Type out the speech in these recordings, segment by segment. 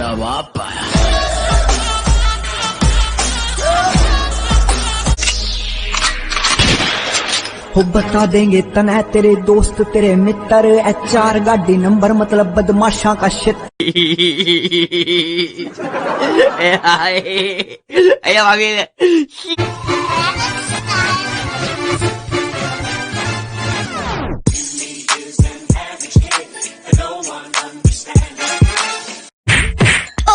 जवाब पाया। हो बता देंगे तना तेरे दोस्त तेरे मित्र HR गाड़ी नंबर मतलब बदमाशा का शिट।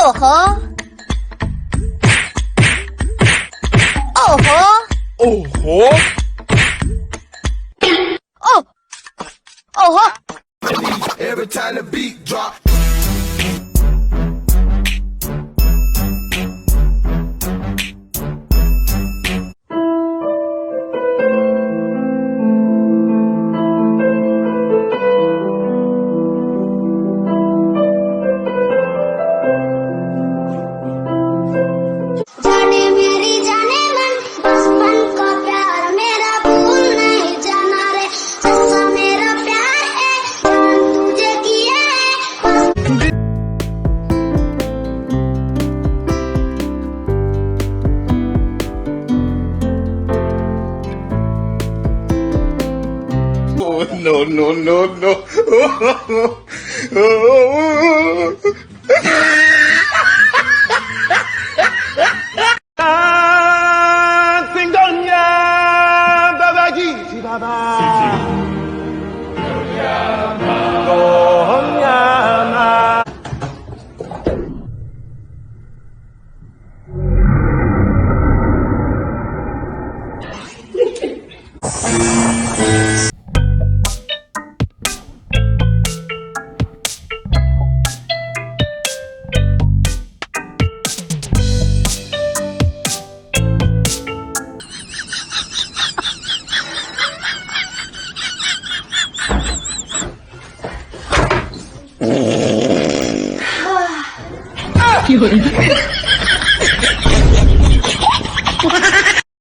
ओहो ओहो ओहो ओहो Every time the beat drop. जाने मेरी जाने मन बचपन का प्यार मेरा भूल नहीं जाना रे सच्चा मेरा प्यार है जान तुझे किया है Oh, no, no, no, no.有人。